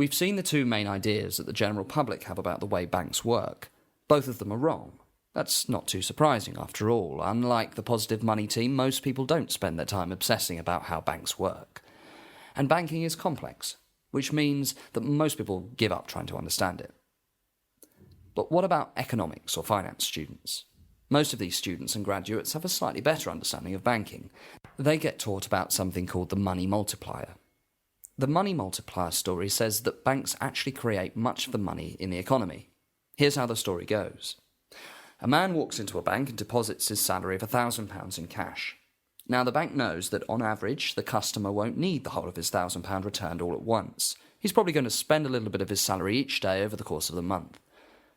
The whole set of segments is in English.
We've seen the two main ideas that the general public have about the way banks work. Both of them are wrong. That's not too surprising, after all. Unlike the positive money team, most people don't spend their time obsessing about how banks work. And banking is complex, which means that most people give up trying to understand it. But what about economics or finance students? Most of these students and graduates have a slightly better understanding of banking. They get taught about something called the money multiplier. The money multiplier story says that banks actually create much of the money in the economy. Here's how the story goes. A man walks into a bank and deposits his salary of £1,000 in cash. Now, the bank knows that on average, the customer won't need the whole of his £1,000 returned all at once. He's probably going to spend a little bit of his salary each day over the course of the month.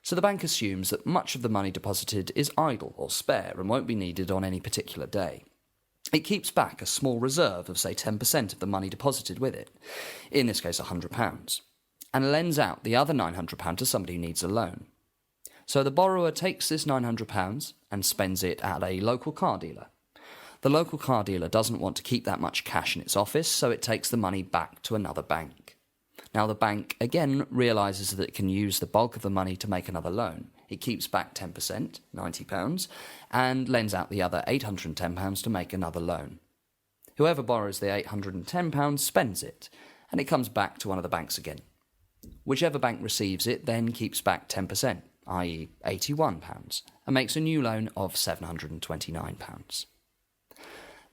So the bank assumes that much of the money deposited is idle or spare and won't be needed on any particular day. It keeps back a small reserve of, say, 10% of the money deposited with it, in this case £100, and lends out the other £900 to somebody who needs a loan. So the borrower takes this £900 and spends it at a local car dealer. The local car dealer doesn't want to keep that much cash in its office, so it takes the money back to another bank. Now the bank again realises that it can use the bulk of the money to make another loan. It keeps back 10%, £90, and lends out the other £810 to make another loan. Whoever borrows the £810 spends it, and it comes back to one of the banks again. Whichever bank receives it then keeps back 10%, i.e. £81, and makes a new loan of £729.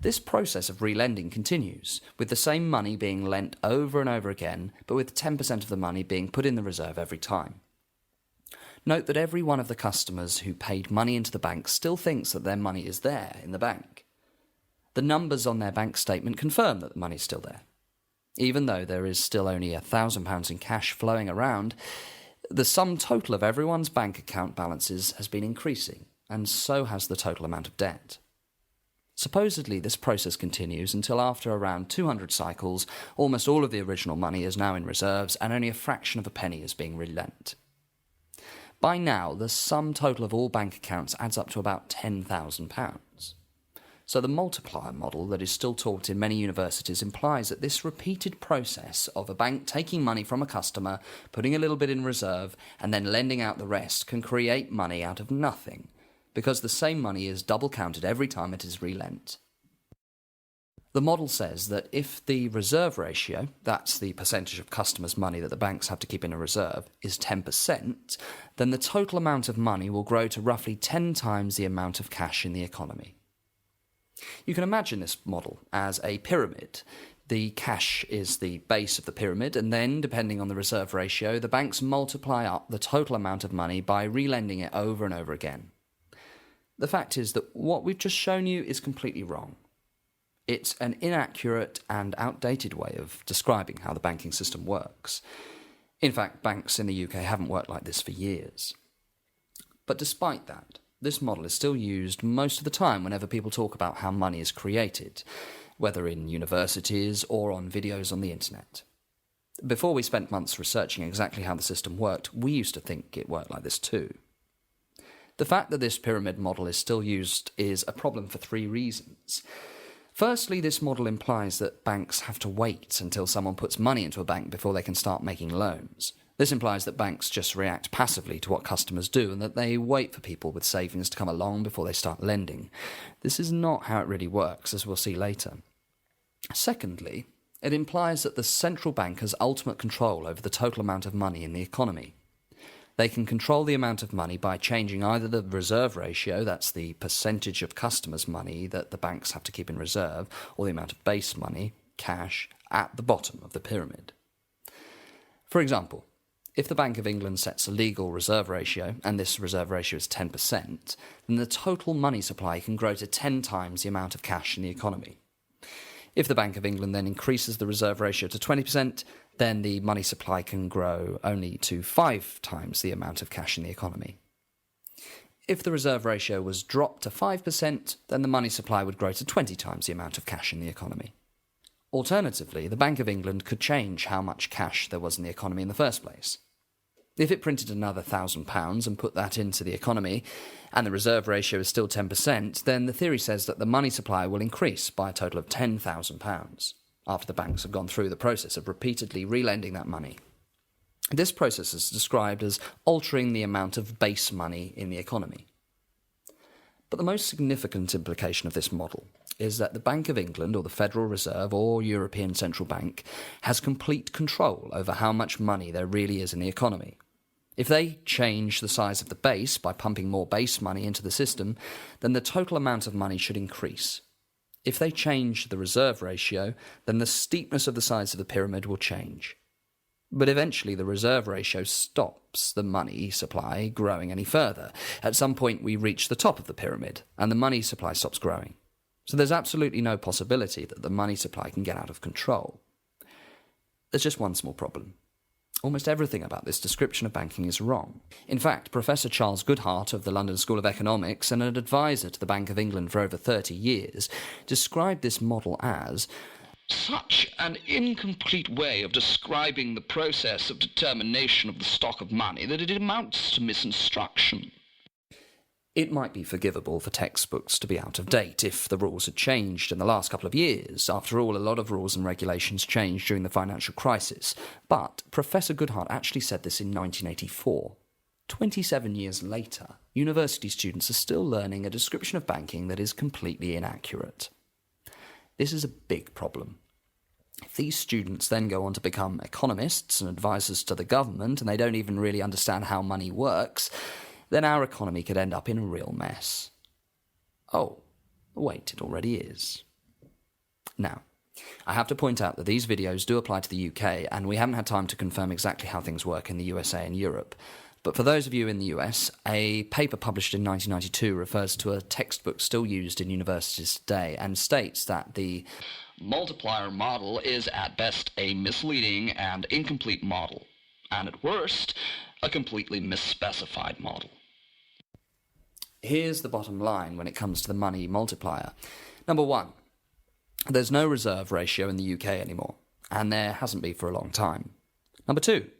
This process of relending continues, with the same money being lent over and over again, but with 10% of the money being put in the reserve every time. Note that every one of the customers who paid money into the bank still thinks that their money is there in the bank. The numbers on their bank statement confirm that the money is still there. Even though there is still only £1,000 in cash flowing around, the sum total of everyone's bank account balances has been increasing, and so has the total amount of debt. Supposedly, this process continues until after around 200 cycles, almost all of the original money is now in reserves and only a fraction of a penny is being relent. By now, the sum total of all bank accounts adds up to about £10,000. So the multiplier model that is still taught in many universities implies that this repeated process of a bank taking money from a customer, putting a little bit in reserve, and then lending out the rest can create money out of nothing, because the same money is double counted every time it is relent. The model says that if the reserve ratio, that's the percentage of customers' money that the banks have to keep in a reserve, is 10%, then the total amount of money will grow to roughly 10 times the amount of cash in the economy. You can imagine this model as a pyramid. The cash is the base of the pyramid, and then, depending on the reserve ratio, the banks multiply up the total amount of money by relending it over and over again. The fact is that what we've just shown you is completely wrong. It's an inaccurate and outdated way of describing how the banking system works. In fact, banks in the UK haven't worked like this for years. But despite that, this model is still used most of the time whenever people talk about how money is created, whether in universities or on videos on the internet. Before we spent months researching exactly how the system worked, we used to think it worked like this too. The fact that this pyramid model is still used is a problem for 3 reasons. Firstly, this model implies that banks have to wait until someone puts money into a bank before they can start making loans. This implies that banks just react passively to what customers do and that they wait for people with savings to come along before they start lending. This is not how it really works, as we'll see later. Secondly, it implies that the central bank has ultimate control over the total amount of money in the economy. They can control the amount of money by changing either the reserve ratio, that's the percentage of customers' money that the banks have to keep in reserve, or the amount of base money, cash, at the bottom of the pyramid. For example, if the Bank of England sets a legal reserve ratio, and this reserve ratio is 10%, then the total money supply can grow to 10 times the amount of cash in the economy. If the Bank of England then increases the reserve ratio to 20%, then the money supply can grow only to 5 times the amount of cash in the economy. If the reserve ratio was dropped to 5%, then the money supply would grow to 20 times the amount of cash in the economy. Alternatively, the Bank of England could change how much cash there was in the economy in the first place. If it printed another £1,000 and put that into the economy, and the reserve ratio is still 10%, then the theory says that the money supply will increase by a total of £10,000, after the banks have gone through the process of repeatedly relending that money. This process is described as altering the amount of base money in the economy. But the most significant implication of this model is that the Bank of England or the Federal Reserve or European Central Bank has complete control over how much money there really is in the economy. If they change the size of the base by pumping more base money into the system, then the total amount of money should increase. If they change the reserve ratio, then the steepness of the size of the pyramid will change. But eventually the reserve ratio stops the money supply growing any further. At some point we reach the top of the pyramid, and the money supply stops growing. So there's absolutely no possibility that the money supply can get out of control. There's just one small problem. Almost everything about this description of banking is wrong. In fact, Professor Charles Goodhart of the London School of Economics and an advisor to the Bank of England for over 30 years described this model as such an incomplete way of describing the process of determination of the stock of money that it amounts to misinstruction. It might be forgivable for textbooks to be out of date if the rules had changed in the last couple of years. After all, a lot of rules and regulations changed during the financial crisis. But Professor Goodhart actually said this in 1984. 27 years later, university students are still learning a description of banking that is completely inaccurate. This is a big problem. If these students then go on to become economists and advisors to the government, and they don't even really understand how money works, then our economy could end up in a real mess. Oh, wait, it already is. Now, I have to point out that these videos do apply to the UK, and we haven't had time to confirm exactly how things work in the USA and Europe. But for those of you in the US, a paper published in 1992 refers to a textbook still used in universities today and states that the multiplier model is at best a misleading and incomplete model, and at worst, a completely misspecified model. Here's the bottom line when it comes to the money multiplier. Number one, there's no reserve ratio in the UK anymore, and there hasn't been for a long time. Number two,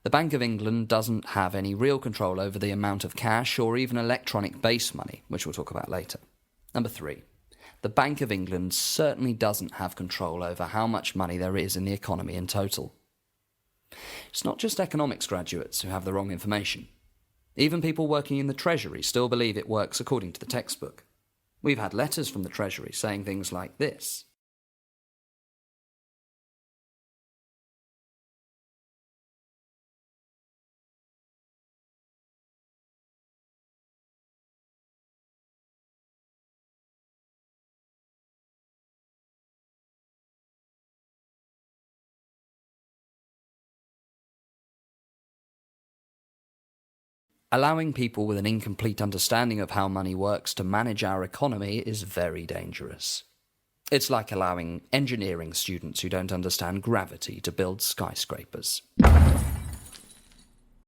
the Bank of England doesn't have any real control over the amount of cash or even electronic base money, which we'll talk about later. Number three, the Bank of England certainly doesn't have control over how much money there is in the economy in total. It's not just economics graduates who have the wrong information. Even people working in the Treasury still believe it works according to the textbook. We've had letters from the Treasury saying things like this. Allowing people with an incomplete understanding of how money works to manage our economy is very dangerous. It's like allowing engineering students who don't understand gravity to build skyscrapers.